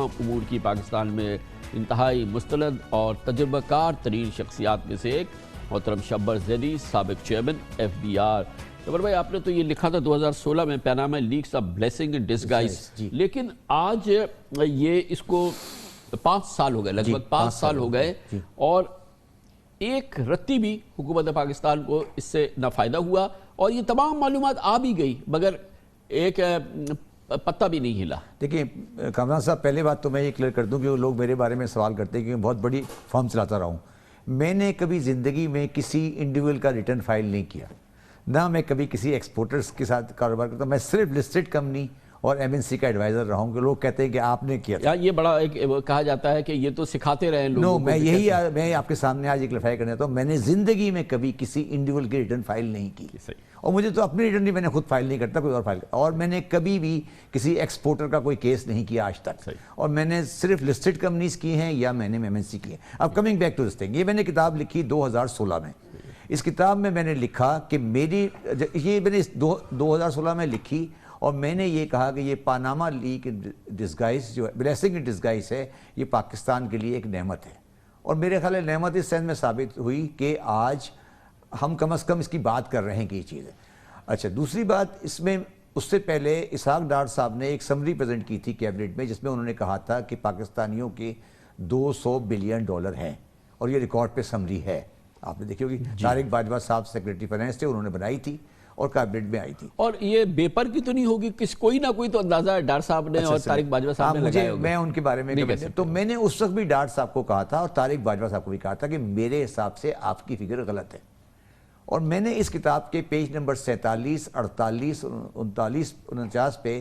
تمام امور کی پاکستان میں انتہائی مستند اور تجربہ کار ترین شخصیات میں سے ایک محترم شبر زیدی، سابق چیئرمین FBR۔ شبر بھائی، آپ نے تو یہ لکھا تھا 2016 میں Panama leaks a blessing in disguise, لیکن آج یہ اس کو 5 سال ہو گئے، لگ بھگ 5 سال ہو گئے، اور ایک رتی بھی حکومت پاکستان کو اس سے نہ فائدہ ہوا اور یہ تمام معلومات آ بھی گئی مگر ایک پتہ بھی نہیں ہلا۔ دیکھیں کامران صاحب، پہلے بات تو میں یہ کلیئر کر دوں کہ وہ لوگ میرے بارے میں سوال کرتے ہیں کہ میں بہت بڑی فرم چلاتا رہا ہوں۔ میں نے کبھی زندگی میں کسی انڈیویول کا ریٹرن فائل نہیں کیا، نہ میں کبھی کسی ایکسپورٹرز کے ساتھ کاروبار کرتا ہوں۔ میں صرف لسٹڈ کمپنی اور MNC کا ایڈوائزر رہا ہوں کہ لوگ کہتے ہیں کہ آپ نے کیا تھا۔ یہ بڑا ایک کہا جاتا ہے کہ یہ تو سکھاتے رہے لوگوں کو۔ میں آپ کے سامنے آج کلیریفائی کرنا چاہتا ہوں، میں نے زندگی میں کبھی کسی انڈیویول کی ریٹرن فائل نہیں کی، اور مجھے تو اپنی ریٹرن بھی میں نے خود فائل نہیں کرتا، کوئی اور فائل، اور میں نے کبھی بھی کسی ایکسپورٹر کا کوئی کیس نہیں کیا آج تک، اور میں نے صرف لسٹڈ کمپنیز کی ہیں یا میں نے MNC کی ہیں۔ اب coming back to this thing, یہ میں نے کتاب لکھی 2016 میں۔ اس کتاب میں نے لکھا کہ یہ میں نے 2016 میں لکھی، اور میں نے یہ کہا کہ یہ پاناما لیک ڈسگائز جو ہے، بلیسنگ ان ڈسگائز ہے، یہ پاکستان کے لیے ایک نعمت ہے، اور میرے خیال ہے نعمت اس سینس میں ثابت ہوئی کہ آج ہم کم از کم اس کی بات کر رہے ہیں کہ یہ چیز ہے۔ اچھا، دوسری بات اس میں، اس سے پہلے اسحاق ڈار صاحب نے ایک سمری پریزنٹ کی تھی کیبنٹ میں، جس میں انہوں نے کہا تھا کہ پاکستانیوں کے $200 بلین ہیں، اور یہ ریکارڈ پہ سمری ہے، آپ نے دیکھی ہوگی۔ طارق باجوہ صاحب سیکریٹری فائنانس تھے، انہوں نے بنائی تھی اور کیبنٹ میں آئی تھی۔ اور یہ پیپر کی تو نہیں ہوگی، کوئی نہ کوئی تو اندازہ ڈار صاحب نے اور طارق باجوہ صاحب نے لگایا ہوگا۔ میں ان کے بارے میں تو میں نے اس وقت بھی ڈار صاحب کو کہا تھا اور طارق باجوہ صاحب کو بھی کہا تھا کہ میرے حساب سے آپ کی فگر غلط ہے، اور میں نے اس کتاب کے پیج نمبر 47، 48، 39، 49 پہ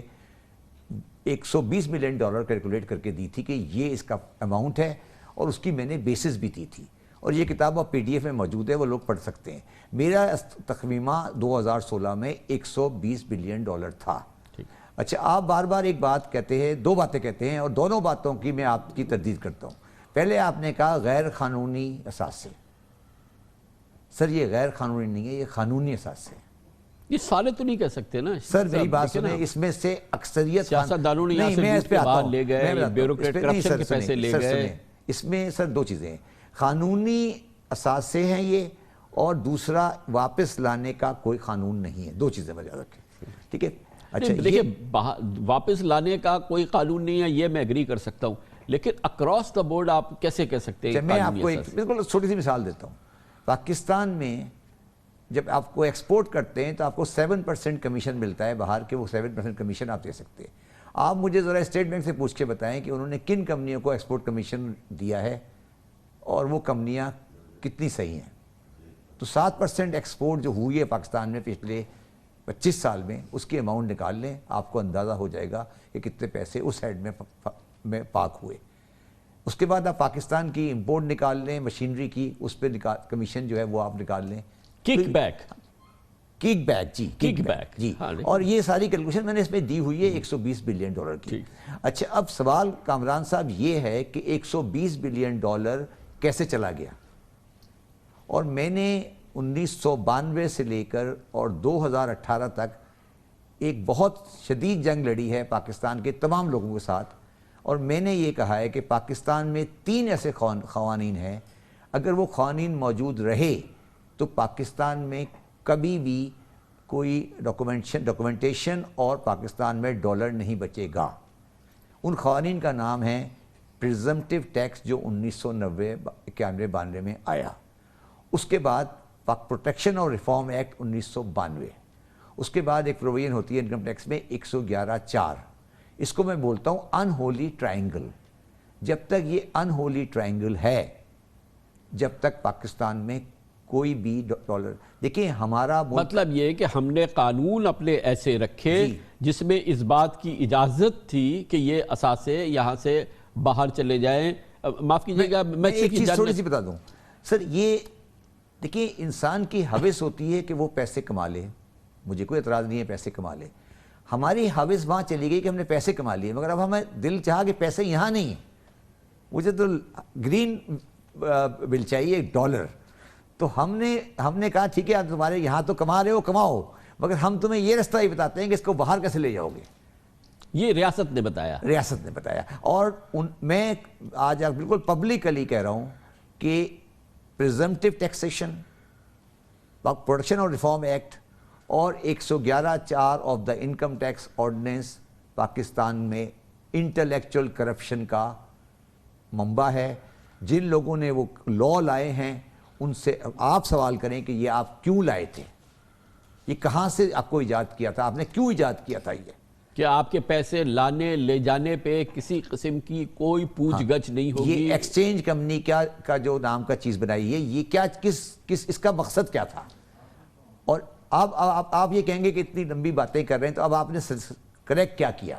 $120 ملین کیلکولیٹ کر کے دی تھی کہ یہ اس کا اماؤنٹ ہے، اور اس کی میں نے بیسس بھی دی تھی، اور یہ کتاب اب PDF میں موجود ہے، وہ لوگ پڑھ سکتے ہیں۔ میرا تخمینہ 2016 میں $120 بلین تھا۔ اچھا، آپ بار بار ایک بات کہتے ہیں، 2 باتیں کہتے ہیں، اور دونوں باتوں کی میں آپ کی تردید کرتا ہوں۔ پہلے آپ نے کہا غیر قانونی اثاثے، سر یہ غیر قانونی نہیں ہے، یہ قانونی اثاثے۔ یہ سارے تو نہیں کہہ سکتے نا سر، میری بات سنیں، اس میں سے اکثریت سیاستدانوں نے یہاں سے لوٹ کے باہر لے گئے، بیوروکریٹ کرپشن کے پیسے لے گئے۔ اس میں سر 2 چیزیں ہیں، قانونی اثاثے ہیں یہ، اور دوسرا واپس لانے کا کوئی قانون نہیں ہے۔ 2 چیزیں یاد رکھیں، ٹھیک ہے؟ اچھا، دیکھیں واپس لانے کا کوئی قانون نہیں ہے، یہ میں ایگری کر سکتا ہوں، لیکن اکراس دا بورڈ آپ کیسے کہہ سکتے ہیں؟ میں آپ کو ایک بالکل چھوٹی سی مثال دیتا ہوں۔ پاکستان میں جب آپ کو ایکسپورٹ کرتے ہیں تو آپ کو 7% کمیشن ملتا ہے باہر کے، وہ 7% کمیشن آپ دے سکتے ہیں۔ آپ مجھے ذرا اسٹیٹ بینک سے پوچھ کے بتائیں کہ انہوں نے کن کمپنیوں کو ایکسپورٹ کمیشن دیا ہے، اور وہ کمپنیاں کتنی صحیح ہیں۔ تو 7% ایکسپورٹ جو ہوئی ہے پاکستان میں پچھلے 25 سال میں، اس کی اماؤنٹ نکال لیں، آپ کو اندازہ ہو جائے گا کہ کتنے پیسے اس سائڈ میں پاک ہوئے۔ اس کے بعد آپ پاکستان کی امپورٹ نکال لیں مشینری کی، اس پہ کمیشن جو ہے وہ آپ نکال لیں۔ کک بیک جی، اور یہ ساری کیلکولیشن میں نے اس میں دی ہوئی ہے $120 بلین کی۔ اچھا، اب سوال کامران صاحب یہ ہے کہ $120 بلین کیسے چلا گیا، اور میں نے 1992 سے لے کر اور 2018 تک ایک بہت شدید جنگ لڑی ہے پاکستان کے تمام لوگوں کے ساتھ، اور میں نے یہ کہا ہے کہ پاکستان میں 3 ایسے قوانین ہیں، اگر وہ قوانین موجود رہے تو پاکستان میں کبھی بھی کوئی ڈاکومنٹیشن اور پاکستان میں ڈالر نہیں بچے گا۔ ان قوانین کا نام ہے پریزمپٹیو ٹیکس، جو 1990، 91، 92 میں آیا۔ اس کے بعد پروٹیکشن اور ریفارم ایکٹ 1992۔ اس کے بعد ایک پروویژن ہوتی ہے انکم ٹیکس میں 111(4). اس کو میں بولتا ہوں ان ہولی ٹرائنگل۔ جب تک یہ ان ہولی ٹرائنگل ہے، جب تک پاکستان میں کوئی بھی ڈالر، دیکھیں ہمارا مطلب یہ ہے کہ ہم نے قانون اپنے ایسے رکھے جس میں اس بات کی اجازت تھی کہ یہ اثاثے یہاں سے باہر چلے جائیں۔ معاف کیجیے گا، میں ایک چیز تھوڑی سی بتا دوں سر، یہ دیکھیں انسان کی ہوس ہوتی ہے کہ وہ پیسے کما لے، مجھے کوئی اعتراض نہیں ہے پیسے کما لے، ہماری ہوس وہاں چلی گئی کہ ہم نے پیسے کما لیے، مگر اب ہمیں دل چاہا کہ پیسے یہاں نہیں ہیں، مجھے تو گرین بل چاہیے $1۔ تو ہم نے کہا ٹھیک ہے، آپ تمہارے یہاں تو کما رہے ہو، کماؤ، مگر ہم تمہیں یہ رستہ ہی بتاتے ہیں کہ اس کو باہر کیسے لے جاؤ گے۔ یہ ریاست نے بتایا. ریاست نے بتایا. اور میں آج بالکل پبلکلی کہہ رہا ہوں کہ پریزمپٹیو ٹیکسیشن، پروٹیکشن اور ریفارم ایکٹ اور 111(4) of the income tax ordinance Pakistan میں انٹلیکچوئل کرپشن کا منبع ہے. جن لوگوں نے وہ لا لائے ہیں ان سے آپ سوال کریں کہ یہ آپ کیوں لائے تھے، یہ کہاں سے آپ کو ایجاد کیا تھا، آپ نے کیوں ایجاد کیا تھا؟ یہ کہ آپ کے پیسے لانے لے جانے پہ کسی قسم کی کوئی پوچھ گچھ نہیں ہوگی. یہ ایکسچینج کمپنی کا جو نام کا چیز بنائی ہے، یہ کیا اس کا مقصد کیا تھا؟ اور آپ یہ کہیں گے کہ اتنی لمبی باتیں کر رہے ہیں، تو اب آپ نے کریکٹ کیا کیا؟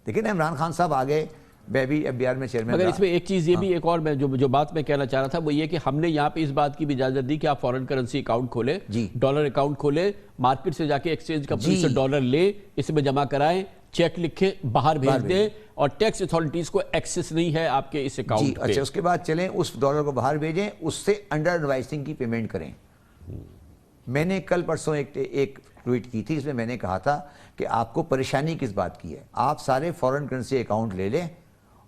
دیکھیں نا، عمران خان صاحب آگے، میں بھی FBR میں چیئرمین. مگر اس میں ایک چیز یہ بھی ایک اور جو بات میں کہنا چاہ رہا تھا وہ یہ کہ ہم نے یہاں پہ اس بات کی بھی اجازت دی کہ آپ فورن کرنسی اکاؤنٹ کھولیں، ڈالر اکاؤنٹ کھولیں، مارکیٹ سے جا کے ایکسچینج کمپنی سے ڈالر لیں، اس میں جمع کرائیں، چیک لکھیں، باہر بھیج دیں، اور ٹیکس اتھارٹیز کو ایکسس نہیں ہے آپ کے اس اکاؤنٹ پہ. اچھا، اس کے بعد چلیں اس ڈالر کو باہر بھیجیں، اس سے انڈر انوائسنگ کی پیمنٹ کریں. میں نے کل پرسوں ایک ٹویٹ کی تھی، اس میں میں نے کہا تھا کہ آپ کو پریشانی کس بات کی ہے، آپ سارے فورن کرنسی اکاؤنٹ لے لیں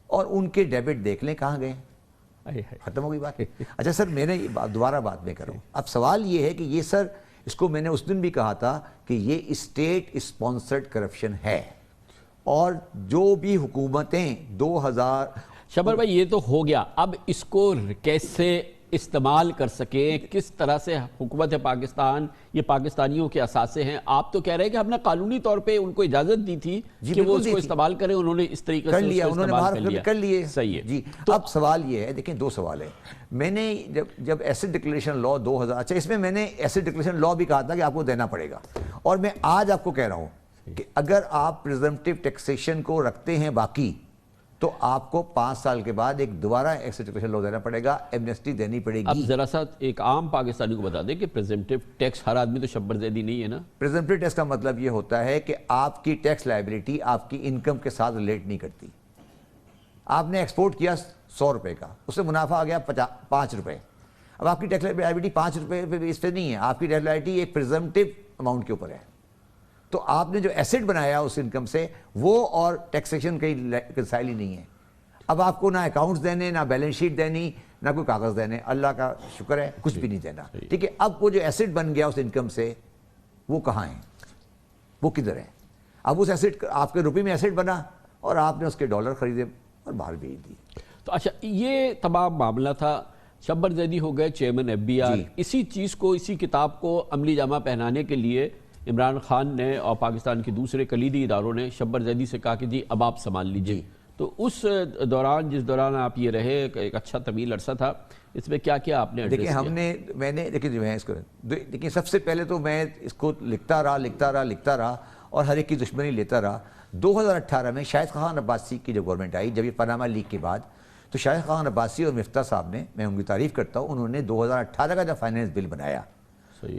اور ان کے ڈیبٹ دیکھ لیں کہاں گئے. ختم ہو گئی بات. اچھا سر، میں نے دوبارہ بات میں کروں. اب سوال یہ ہے کہ یہ سر، اس کو میں نے اس دن بھی کہا تھا کہ یہ اسٹیٹ اسپانسرڈ کرپشن ہے، اور جو بھی حکومتیں 2000. شبر بھائی، یہ تو ہو گیا، اب اس کو کیسے استعمال کر سکیں، کس طرح سے حکومت پاکستان، یہ پاکستانیوں کے اثاثے ہیں. آپ تو کہہ رہے ہیں کہ ہم نے قانونی طور پہ ان کو اجازت دی تھی کہ وہ اس کو استعمال کریں، انہوں نے اس طریقے سے کر لیا، انہوں نے باہر کر لیے. صحیح ہے جی. اب سوال یہ ہے، دیکھیں دو سوال ہے. میں نے جب ایسٹ ڈکلیریشن لا 2000، اچھا اس میں میں نے ایسٹ ڈکلیریشن لا بھی کہا تھا کہ آپ کو دینا پڑے گا، اور میں آج آپ کو کہہ رہا ہوں کہ اگر آپ پریزمپٹیو ٹیکسیشن کو رکھتے ہیں باقی، تو آپ کو 5 سال کے بعد ایک دوبارہ ایکسیکیوشن لا دینا پڑے گا، ایمنسٹی دینی پڑے گی. اب ذرا سا ایک عام پاکستانی کو بتا دیں کہ پریزمپٹیو ٹیکس، ہر آدمی تو شبر زیدی نہیں ہے نا. پریزمپٹیو ٹیکس کا مطلب یہ ہوتا ہے کہ آپ کی ٹیکس لائبلٹی آپ کی انکم کے ساتھ ریلیٹ نہیں کرتی. آپ نے ایکسپورٹ کیا 100 روپے کا، اس سے منافع آ گیا 5 روپے. اب آپ کی ٹیکس لائبلٹی 5 روپے پہ اس پہ نہیں ہے، آپ کی ٹیکس لائبلٹی ایک پریزمپٹیو اماؤنٹ کے اوپر ہے. تو آپ نے جو ایسٹ بنایا اس انکم سے، وہ اور ٹیکسیشن کا کنسائل ہی نہیں ہے. اب آپ کو نہ اکاؤنٹس دینے، نہ بیلنس شیٹ دینی، نہ کوئی کاغذ دینے. اللہ کا شکر ہے کچھ بھی نہیں دینا. ٹھیک ہے. اب وہ جو ایسٹ بن گیا اس انکم سے، وہ کہاں ہیں، وہ کدھر ہے؟ اب اس ایسٹ، آپ کے روپے میں ایسٹ بنا اور آپ نے اس کے ڈالر خریدے اور باہر بھیج دی. تو اچھا، یہ تمام معاملہ تھا. شبر زیدی ہو گئے چیئرمین FBR. اسی چیز کو، اسی کتاب کو عملی جامہ پہنانے کے لیے عمران خان نے اور پاکستان کے دوسرے کلیدی اداروں نے شبر زیدی سے کہا کہ جی اب آپ سنبھال لیجیے. تو اس دوران، جس دوران آپ یہ رہے، ایک اچھا طویل عرصہ تھا، اس میں کیا کیا آپ نے ایڈریس کیا؟ دیکھیں میں نے دیکھیں میں اس کو دیکھیں، سب سے پہلے تو میں اس کو لکھتا رہا اور ہر ایک کی دشمنی لیتا رہا. 2018 میں شاہد خاقان عباسی کی جو گورنمنٹ آئی، جب یہ پاناما لیک کے بعد، تو شاہد خاقان عباسی اور مفتاح صاحب نے، میں ان کی تعریف کرتا ہوں، انہوں نے 2018 کا جب فائنینس بل بنایا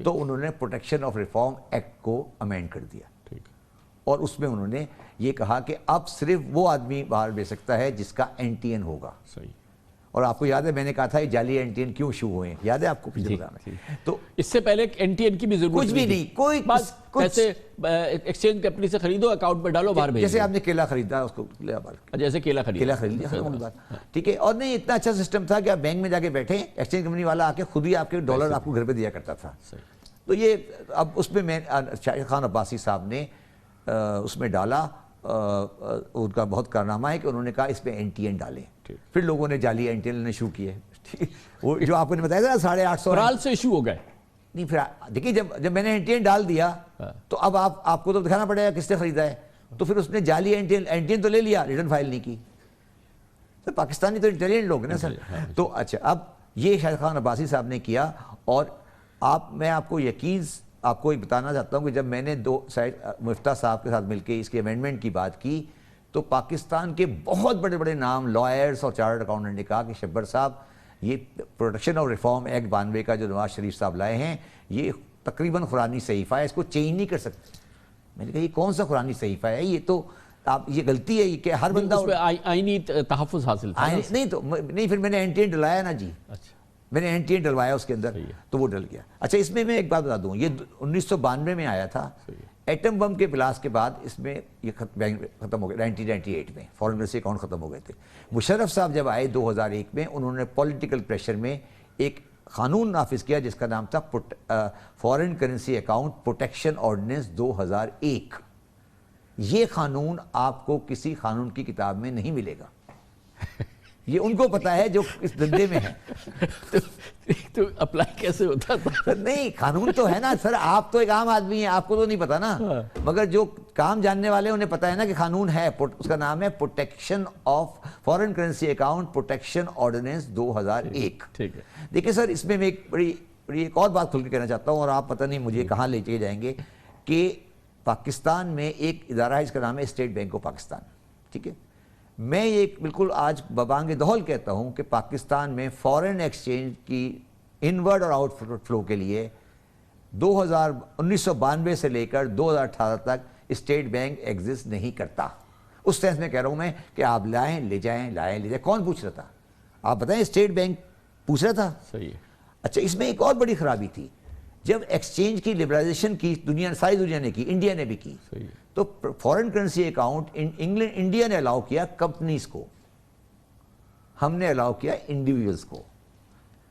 تو انہوں نے پروٹیکشن آف ریفارم ایکٹ کو امینڈ کر دیا. اور اس میں انہوں نے یہ کہا کہ اب صرف وہ آدمی باہر بھیج سکتا ہے جس کا NTN ہوگا. اور آپ کو یاد ہے میں نے کہا تھا یہ جعلی NTN کیوں ایشو ہوئے ہیں، یاد ہے آپ کو؟ تو اس سے پہلے NTN کی بھی ضرورت کچھ بھی نہیں، کوئی پیسے ایکسچینج کمپنی سے خریدو، اکاؤنٹ پہ ڈالو، باہر بھیجو. جیسے آپ نے کیلا خریدا، اس کو جیسے کیلا خرید لیا. ٹھیک ہے. اور نہیں، اتنا اچھا سسٹم تھا کہ آپ بینک میں جا کے بیٹھے، ایکسچینج کمپنی والا آ کے خود ہی آپ کے ڈالر آپ کو گھر پہ دیا کرتا تھا. تو یہ اب اس میں شاہد خان عباسی صاحب نے اس میں ڈالا. ان کا بہت کارنامہ ہے کہ انہوں نے کہا اس میں NTN ڈالیں. پھر لوگوں نے جعلی NTN لینے شروع کیے. وہ جو آپ نے بتایا تھا 850 سے ایشو ہو گئے. نہیں، پھر دیکھیے جب میں نے NTN ڈال دیا تو اب آپ کو تو دکھانا پڑے گا کس نے خریدا ہے. تو پھر اس نے جعلی NTN تو لے لیا، ریٹرن فائل نہیں کی. تو پاکستانی تو انٹیلیجنٹ لوگ ہیں نا سر. تو اچھا، اب یہ شاہد خان عباسی صاحب نے کیا. اور میں آپ کو آپ کو بتانا چاہتا ہوں کہ جب میں نے مفتاح صاحب کے ساتھ مل کے اس کی امینڈمنٹ کی بات کی، تو پاکستان کے بہت بڑے بڑے نام، لائرز اور چارٹرڈ اکاؤنٹنٹ نے کہا کہ شبر صاحب، یہ پروٹیکشن اور ریفارم ایکٹ 92 کا جو نواز شریف صاحب لائے ہیں، یہ تقریباً قرآنی صحیفہ ہے، اس کو چینج نہیں کر سکتے. میں نے کہا یہ کون سا قرآنی صحیفہ ہے؟ یہ تو یہ غلطی ہے کہ ہر بندہ اس پہ آئینی تحفظ حاصل تھا. نہیں، پھر میں نے NTN ڈلایا نا جی. میں نے NTN ڈلوایا اس کے اندر، تو وہ ڈل گیا. اچھا، اس میں ایک بات بتا دوں، یہ 1992 میں آیا تھا. ایٹم بم کے بلاس کے بعد اس میں یہ ختم ہو گیا 1998 میں، فارن کرنسی اکاؤنٹ ختم ہو گئے تھے۔ مشرف صاحب جب آئے 2001 میں، انہوں نے پولیٹیکل پریشر میں ایک قانون نافذ کیا جس کا نام تھا foreign currency account protection ordinance 2001۔ یہ قانون آپ کو کسی قانون کی کتاب میں نہیں ملے گا، یہ ان کو پتا ہے جو اس دھندے میں ہے۔ تو اپلائی کیسے ہوتا تھا؟ نہیں، قانون تو ہے نا سر، آپ تو ایک عام آدمی ہیں، آپ کو تو نہیں پتا نا، مگر جو کام جاننے والے انہیں پتا ہے نا کہ قانون ہے، اس کا نام ہے protection of foreign currency account protection ordinance 2001۔ ٹھیک ہے، دیکھیں سر، اس میں ایک بڑی ایک اور بات کھل کے کہنا چاہتا ہوں، اور آپ پتہ نہیں مجھے کہاں لے کے جائیں گے، کہ پاکستان میں ایک ادارہ ہے جس کا نام ہے اسٹیٹ بینک آف پاکستان، ٹھیک ہے۔ میں یہ بالکل آج ببانگ دہل کہتا ہوں کہ پاکستان میں فارن ایکسچینج کی انورڈ اور آؤٹ فلو کے لیے 1992 سے لے کر 2018 تک اسٹیٹ بینک ایگزسٹ نہیں کرتا۔ اس سینس میں کہہ رہا ہوں میں کہ آپ لائیں لے جائیں، لائیں لے جائیں، کون پوچھ رہا تھا؟ آپ بتائیں، اسٹیٹ بینک پوچھ رہا تھا؟ صحیح ہے۔ اچھا، اس میں ایک اور بڑی خرابی تھی، جب ایکسچینج کی لبرائزیشن کی ساری دنیا نے کی، انڈیا نے بھی کی، تو فارن کرنسی اکاؤنٹ انڈیا نے الاؤ کیا کمپنیز کو، ہم نے الاؤ کیا انڈیویجولز کو،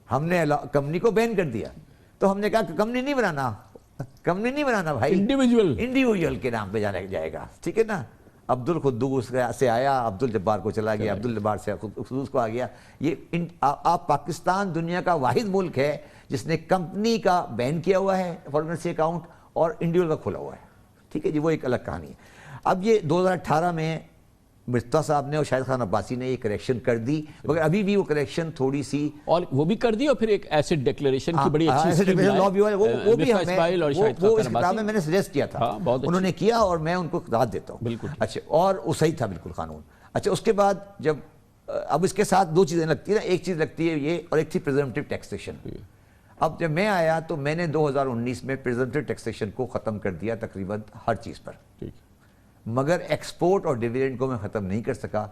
ہم نے کمپنی کو بین کر دیا۔ تو ہم نے کہا کہ کمپنی نہیں بنانا بھائی، انڈیویجول کے نام پہ جائے گا، ٹھیک ہے نا۔ عبد القدوس سے آیا، عبد الجبار کو چلا گیا، عبد الجبار سے قدوس کو آ گیا۔ یہ آپ پاکستان دنیا کا واحد ملک ہے جس نے کمپنی کا بین کیا ہوا ہے فارن کرنسی اکاؤنٹ، اور انڈیویجول کا کھولا ہوا ہے، ٹھیک ہے جی، وہ ایک الگ کہانی ہے۔ اب یہ 2018 میں مرتضیٰ صاحب نے اور شاہد خان عباسی نے یہ کریکشن کر دی، مگر ابھی بھی وہ کریکشن تھوڑی سی، اور وہ بھی کر دی، اور پھر ایک ایسٹ ڈیکلیریشن کی بڑی اچھی ایسے اسکیم لا بھی ہوا ہے، وہ بھی وہ اس ہمیں کتاب میں نے سجیسٹ کیا تھا، انہوں نے کیا، اور میں ان کو داد دیتا ہوں۔ بالکل اچھا، اور وہ صحیح تھا بالکل قانون۔ اچھا، اس کے بعد جب اب اس کے ساتھ دو چیزیں لگتی ہیں نا، ایک چیز لگتی ہے یہ، اور ایک تھی پریزمپٹیو ٹیکسیشن۔ اب جب میں آیا تو میں نے 2019 میں پریزمپٹیو ٹیکسیشن کو ختم کر دیا تقریباً ہر چیز پر، مگر ایکسپورٹ اور ڈیویڈنڈ کو میں ختم نہیں کر سکا۔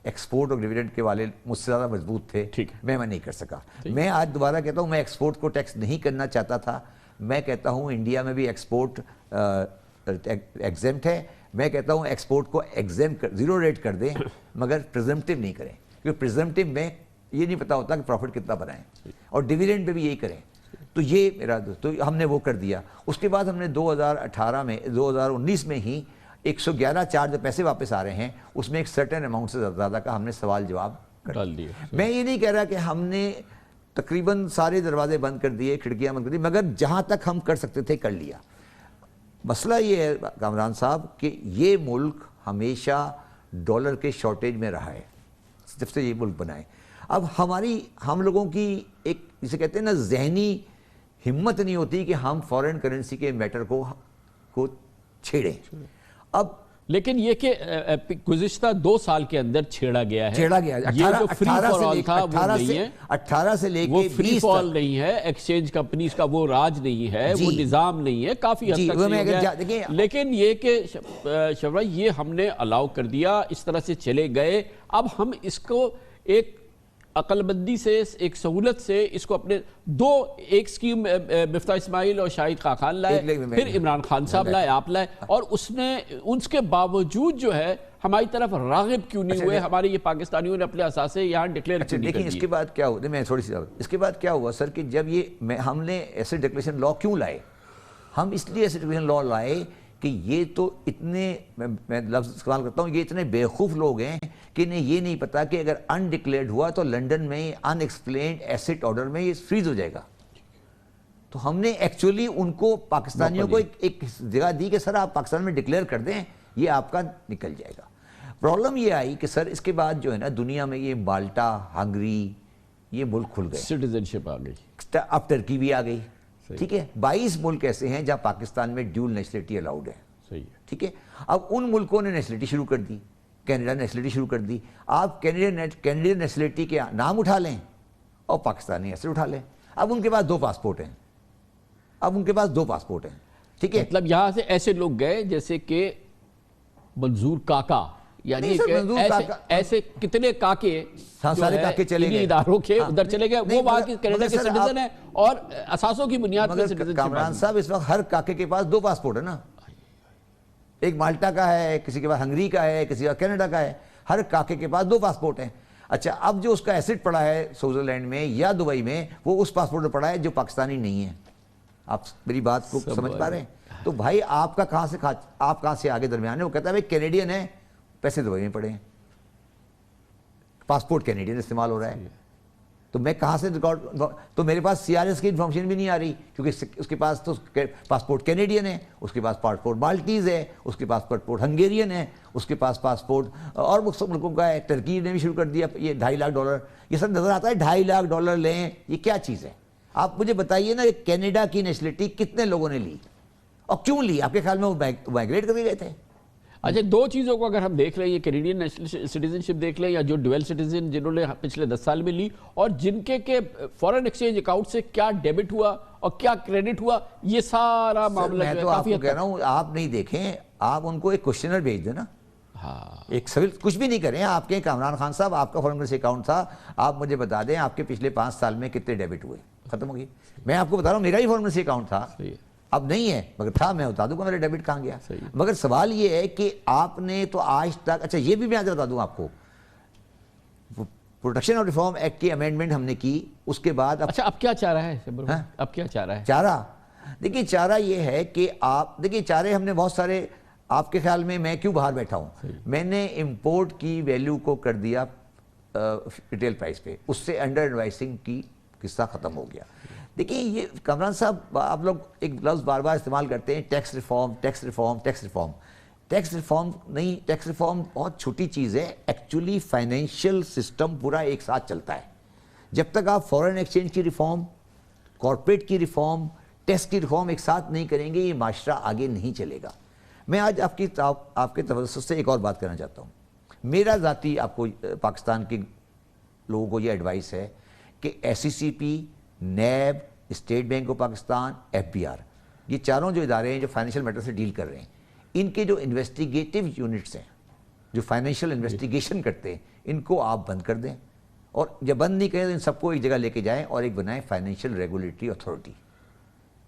ایکسپورٹ اور ڈیویڈنڈ کے والے مجھ سے زیادہ مضبوط تھے، میں نہیں کر سکا۔ میں آج دوبارہ کہتا ہوں، میں ایکسپورٹ کو ٹیکس نہیں کرنا چاہتا تھا۔ میں کہتا ہوں انڈیا میں بھی ایکسپورٹ ایگزمپٹ ہے، میں کہتا ہوں ایکسپورٹ کو ایگزمپٹ زیرو ریٹ کر دیں، مگر پریزمپٹیو نہیں کریں، کیونکہ پریزمپٹیو میں یہ نہیں پتا ہوتا کہ پروفٹ کتنا بنائیں، اور ڈیویڈنڈ پہ بھی یہی کریں۔ تو یہ میرا تو ہم نے وہ کر دیا۔ اس کے بعد ہم نے 2019 میں ہی 111.4 جو پیسے واپس آ رہے ہیں، اس میں ایک سرٹن اماؤنٹ سے زیادہ کا ہم نے سوال جواب ڈال دیا۔ میں یہ نہیں کہہ رہا کہ ہم نے تقریباً سارے دروازے بند کر دیے، کھڑکیاں بند کر دی، مگر جہاں تک ہم کر سکتے تھے کر لیا۔ مسئلہ یہ ہے کامران صاحب کہ یہ ملک ہمیشہ ڈالر کے شارٹیج میں رہا ہے جب سے یہ ملک بنا ہے۔ اب ہم لوگوں کی ایک جسے کہتے ہیں نا ذہنی ہمت نہیں ہوتی کہ ہم فارن کرنسی کے میٹر کو چھیڑیں۔ اب لیکن یہ کہ گزشتہ 2 سال کے اندر چھیڑا گیا ہے، یہ جو فری فار آل تھا وہ نہیں ہے، 18 سے لے کے وہ فری فار آل نہیں ہے، ایکسچینج کمپنیز کا وہ راج نہیں ہے، وہ نظام نہیں ہے، کافی حد تک صحیح ہو گیا۔ لیکن یہ کہ شبرا یہ ہم نے الاؤ کر دیا، اس طرح سے چلے گئے، اب ہم اس کو ایک عقل مندی سے، ایک سہولت سے اس کو اپنے ایک سکیم مفتاح اسماعیل اور شاہد خاقان لائے، پھر عمران خان صاحب لائے، آپ لائے، اور اس کے باوجود جو ہے ہماری طرف راغب کیوں نہیں ہوئے؟ ہمارے یہ پاکستانیوں نے اپنے اثاثے یہاں ڈکلیئر کیوں نہیں کر دیے؟ اس کے بعد کیا ہوا، میں تھوڑی سی اس کے بعد کیا ہوا سر کہ جب ہم نے ایسے ڈکلیریشن لا کیوں لائے؟ ہم اس لیے ایسے ڈکلیریشن لا لائے کہ یہ تو اتنے، میں لفظ استعمال کرتا ہوں، یہ اتنے بیوقوف لوگ ہیں کہ انہیں یہ نہیں پتا کہ اگر انڈکلیئرڈ ہوا تو لنڈن میں ان ایکسپلینڈ ایسٹ آرڈر میں یہ فریز ہو جائے گا۔ تو ہم نے ایکچولی ان کو پاکستانیوں کو ایک جگہ دی کہ سر آپ پاکستان میں ڈکلیئر کر دیں، یہ آپ کا نکل جائے گا۔ پرابلم یہ آئی کہ سر اس کے بعد جو ہے نا دنیا میں یہ مالٹا، ہنگری، یہ ملک کھل گئے، سٹیزنشپ آ گئی، اب ترکی بھی آ گئی، ٹھیک ہے۔ 22 ملک ایسے ہیں جہاں پاکستان میں ڈیول نیشنلٹی الاؤڈ ہے، ٹھیک ہے۔ اب ان ملکوں نے نیشنلٹی شروع کر دی، کینیڈا نے نیشنلٹی شروع کر دی۔ آپ کینیڈین نیشنلٹی کے نام اٹھا لیں اور پاکستانی ایسے اٹھا لیں، اب ان کے پاس 2 پاسپورٹ ہیں، ٹھیک ہے۔ مطلب یہاں سے ایسے لوگ گئے جیسے کہ منظور کاکا، یعنی ایسے کتنے کاکے سارے کاکے چلے گئے اداروں کے ادھر چلے گئے، وہ وہاں کے کینیڈا کے سٹیزن ہیں اور اساسوں کی بنیاد پر سٹیزن۔ کامران صاحب اس وقت ہر کاکے کے پاس 2 پاسپورٹ ہے نا، ایک مالٹا کا ہے, کسی کے پاس ہنگری کا ہے, کسی کا کینیڈا کا ہے, ہر کاکے کے پاس 2 پاسپورٹ ہیں. اچھا اب جو اس کا ایسٹ پڑا ہے سوئٹزرلینڈ میں یا دبئی میں, وہ اس پاسپورٹ پر پڑا ہے جو پاکستانی نہیں ہے. آپ میری بات کو سمجھ پا رہے ہیں؟ تو بھائی آپ کا کہاں سے آگے درمیان ہے؟ وہ کہتا ہے بھائی کینیڈین ہے, پیسے دبئی میں پڑے ہیں, پاسپورٹ کینیڈین استعمال ہو رہا ہے, تو میں کہاں سے ریکارڈ, تو میرے پاس سی آر ایس کی انفارمیشن بھی نہیں آ رہی, کیونکہ اس کے پاس تو پاسپورٹ کینیڈین ہے, اس کے پاس پاسپورٹ مالٹیز ہے, اس کے پاس پاسپورٹ ہنگیرین ہے, اس کے پاس پاسپورٹ اور مختلف ملکوں کا ہے. ٹرکی نے بھی شروع کر دیا یہ $2.5 لاکھ, یہ سب نظر آتا ہے. $2.5 لاکھ لیں, یہ کیا چیز ہے؟ آپ مجھے بتائیے نا, کینیڈا کی نیشنلٹی کتنے لوگوں نے لی اور کیوں لی؟ آپ کے خیال میں وہ مائگریٹ کر کے گئے تھے؟ اچھا 2 چیزوں کو اگر ہم دیکھ لیں, یہ کینیڈین نیشنل سٹیزن شپ دیکھ لیں یا جو ڈویل سٹیزن جنہوں نے پچھلے 10 سال میں لی, اور جن کے فورن ایکسچینج اکاؤنٹ سے کیا ڈیبٹ ہوا اور کیا کریڈٹ ہوا, یہ سارا معاملہ میں تو آپ کو کہہ رہا ہوں, آپ نہیں دیکھیں, آپ ان کو ایک کوشچنر بھیج دیں نا. ایک سوال کچھ بھی نہیں کریں. آپ کے کامران خان صاحب, آپ کا فورن کرنسی اکاؤنٹ تھا, آپ مجھے بتا دیں آپ کے پچھلے 5 سال میں کتنے ڈیبٹ ہوئے, ختم ہو گئی. میں آپ کو بتا رہا ہوں میرا ہی فورن کرنسی اکاؤنٹ تھا, اب نہیں ہے, مگر تھا, میں بتا دوں گا میرا ڈیبٹ کہاں گیا. مگر سوال یہ ہے کہ آپ نے تو آج تک, اچھا یہ بھی میں آج بتا دوں آپ کو, پروٹیکشن اور ریفارم ایکٹ کی امینڈمنٹ ہم نے کی, اس کے بعد اچھا اب کیا چاہ رہا ہے, اب کیا چاہ رہا ہے؟ چارہ دیکھیے, چارہ یہ ہے کہ آپ دیکھیے, چارے ہم نے بہت سارے, آپ کے خیال میں کیوں باہر بیٹھا ہوں؟ میں نے امپورٹ کی ویلیو کو کر دیا ریٹیل پرائس پہ, اس سے انڈر انوائسنگ کی قصہ ختم ہو گیا. دیکھیں یہ کامران صاحب, آپ لوگ ایک لفظ بار بار استعمال کرتے ہیں, tax reform, tax reform, tax reform. Tax reform نہیں, ٹیکس ریفارم بہت چھوٹی چیز ہے. ایکچولی فائنینشیل سسٹم پورا ایک ساتھ چلتا ہے. جب تک آپ فورن ایکسچینج کی ریفارم, کارپوریٹ کی ریفارم, ٹیکس کی ریفارم ایک ساتھ نہیں کریں گے, یہ معاشرہ آگے نہیں چلے گا. میں آج آپ کے توسط سے ایک اور بات کرنا چاہتا ہوں. میرا ذاتی آپ کو پاکستان کے لوگوں کو یہ ایڈوائس ہے کہ S C C P, NAB, state bank of Pakistan, F B R, یہ چاروں جو ادارے ہیں جو فائنینشیل میٹر سے ڈیل کر رہے ہیں, ان کے جو انویسٹیگیٹو یونٹس ہیں, جو فائنینشیل انویسٹیگیشن کرتے ہیں, ان کو آپ بند کر دیں, اور جب بند نہیں کریں تو ان سب کو ایک جگہ لے کے جائیں اور ایک بنائیں فائنینشیل ریگولیٹری اتھارٹی.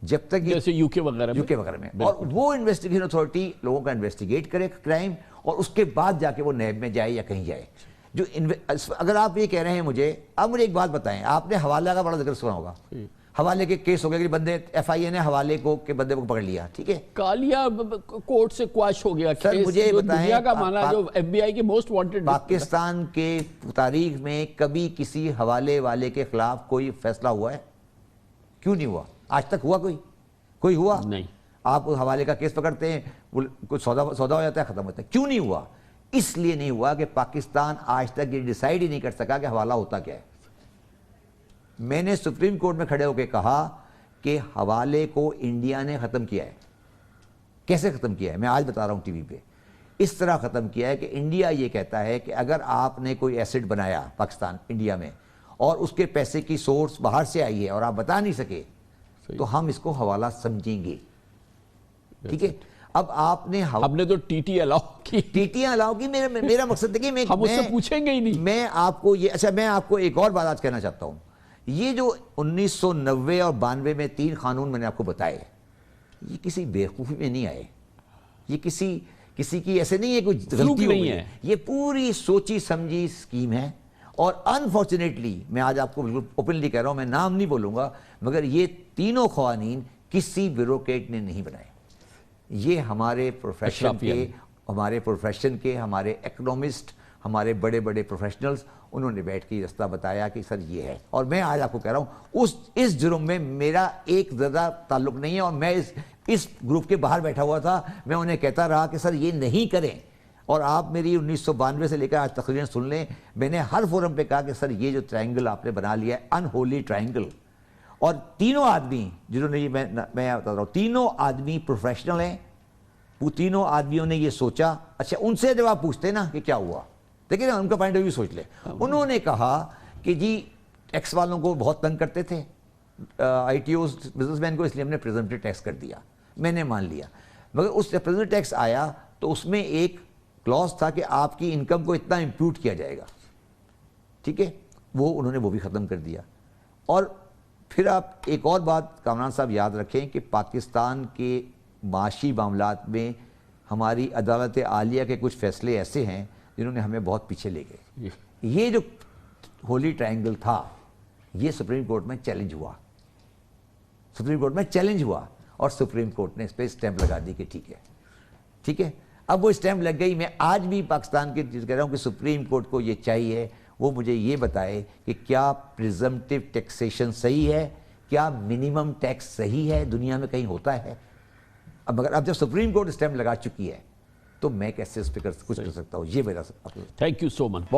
جب تک جیسے یو کے وغیرہ میں, اور وہ انویسٹیگیشن اتھارٹی لوگوں کا انویسٹیگیٹ کرے کرائم, اور اس کے بعد جا کے وہ نیب میں جائے یا کہیں جائے. جو اگر آپ یہ کہہ رہے ہیں مجھے, اب مجھے ایک بات بتائیں, آپ نے حوالہ کا بڑا ذکر سنا ہوگا, حوالے کے کیس ہو گیا کہ بندے ایف آئی اے نے حوالے کے بندے کو پکڑ لیا, ٹھیک ہے, کالیا کورٹ سے کواش ہو گیا. سر مجھے بتائیں, دنیا کا مانا جو ایف بی آئی کے موسٹ وانٹڈ, پاکستان کے تاریخ میں کبھی کسی حوالے والے کے خلاف کوئی فیصلہ ہوا ہے؟ کیوں نہیں ہوا آج تک؟ ہوا کوئی ہوا نہیں. آپ حوالے کا کیس پکڑتے ہیں, کچھ سودا ہو جاتا ہے, ختم ہوتا ہے. کیوں نہیں ہوا؟ اس لیے نہیں ہوا کہ پاکستان آج تک یہ ڈیسائیڈ ہی نہیں کر سکا کہ حوالہ ہوتا کیا ہے. میں نے سپریم کورٹ میں کھڑے ہو کے کہا کہ حوالے کو انڈیا نے ختم کیا ہے. کیسے ختم کیا ہے؟ میں آج بتا رہا ہوں ٹی وی پہ. اس طرح ختم کیا ہے کہ انڈیا یہ کہتا ہے کہ اگر آپ نے کوئی ایسٹ بنایا پاکستان, انڈیا میں, اور اس کے پیسے کی سورس باہر سے آئی ہے اور آپ بتا نہیں سکے, تو ہم اس کو حوالہ سمجھیں گے. ٹھیک ہے, اب آپ نے ہم نے تو ٹی ٹی الاؤ کی, میرا مقصد ہے کہ ہم اس سے پوچھیں گے ہی نہیں. میں آپ کو یہ, اچھا میں آپ کو ایک اور بات آج کہنا چاہتا ہوں. یہ جو 1990 اور 92 میں 3 قانون میں نے آپ کو بتائے, یہ کسی بیوقوفی میں نہیں آئے, یہ کسی کی ایسے نہیں ہے کوئی غلطی ہو گئی ہے, یہ پوری سوچی سمجھی اسکیم ہے. اور انفارچونیٹلی میں آج آپ کو بالکل اوپنلی کہہ رہا ہوں, میں نام نہیں بولوں گا, مگر یہ تینوں قوانین کسی بیوروکریٹ نے نہیں بنائے. یہ ہمارے پروفیشن کے ہمارے اکنامسٹ, ہمارے بڑے بڑے پروفیشنلز, انہوں نے بیٹھ کے رستہ بتایا کہ سر یہ ہے. اور میں آج آپ کو کہہ رہا ہوں اس جرم میں میرا ایک زیادہ تعلق نہیں ہے, اور میں اس گروپ کے باہر بیٹھا ہوا تھا, میں انہیں کہتا رہا کہ سر یہ نہیں کریں. اور آپ میری 1992 سے لے کر آج تقریراً سن لیں, میں نے ہر فورم پہ کہا کہ سر یہ جو ٹرائنگل آپ نے بنا لیا ہے, انہولی ٹرائنگل, اور تینوں آدمی جنہوں نے یہ, میں بتا رہا ہوں, تینوں آدمی پروفیشنل ہیں. وہ تینوں آدمیوں نے یہ سوچا. اچھا ان سے جب آپ پوچھتے نا کہ کیا ہوا, دیکھیں نا ان کا پوائنٹ آف ویو سوچ لیں. انہوں نے کہا کہ جی ٹیکس والوں کو بہت تنگ کرتے تھے I T Os, business man کو, اس لیے ہم نے پریزمپٹیو ٹیکس کر دیا. میں نے مان لیا, مگر اس پریزمپٹیو ٹیکس آیا تو اس میں ایک کلوز تھا کہ آپ کی انکم کو اتنا امپیوٹ کیا جائے گا. ٹھیک ہے, وہ انہوں نے وہ بھی ختم کر دیا. اور پھر آپ ایک اور بات کامران صاحب یاد رکھیں کہ پاکستان کے معاشی معاملات میں ہماری عدالت عالیہ کے کچھ فیصلے ایسے ہیں جنہوں نے ہمیں بہت پیچھے لے گئے. یہ جو ہولی ٹرائنگل تھا یہ سپریم کورٹ میں چیلنج ہوا, سپریم کورٹ میں چیلنج ہوا, اور سپریم کورٹ نے اس پہ اسٹیمپ لگا دی کہ ٹھیک ہے. اب وہ اسٹیمپ لگ گئی. میں آج بھی پاکستان کی چیز کہہ رہا ہوں کہ سپریم کورٹ کو یہ چاہیے وہ مجھے یہ بتائے کہ کیا پریزمپٹیو ٹیکسیشن صحیح ہے, کیا منیمم ٹیکس صحیح ہے, دنیا میں کہیں ہوتا ہے. اب جب سپریم کورٹ اسٹیمپ لگا چکی ہے تو میں کیسے اس پہ کچھ کر سکتا ہوں, یہ میرا. Thank you so much.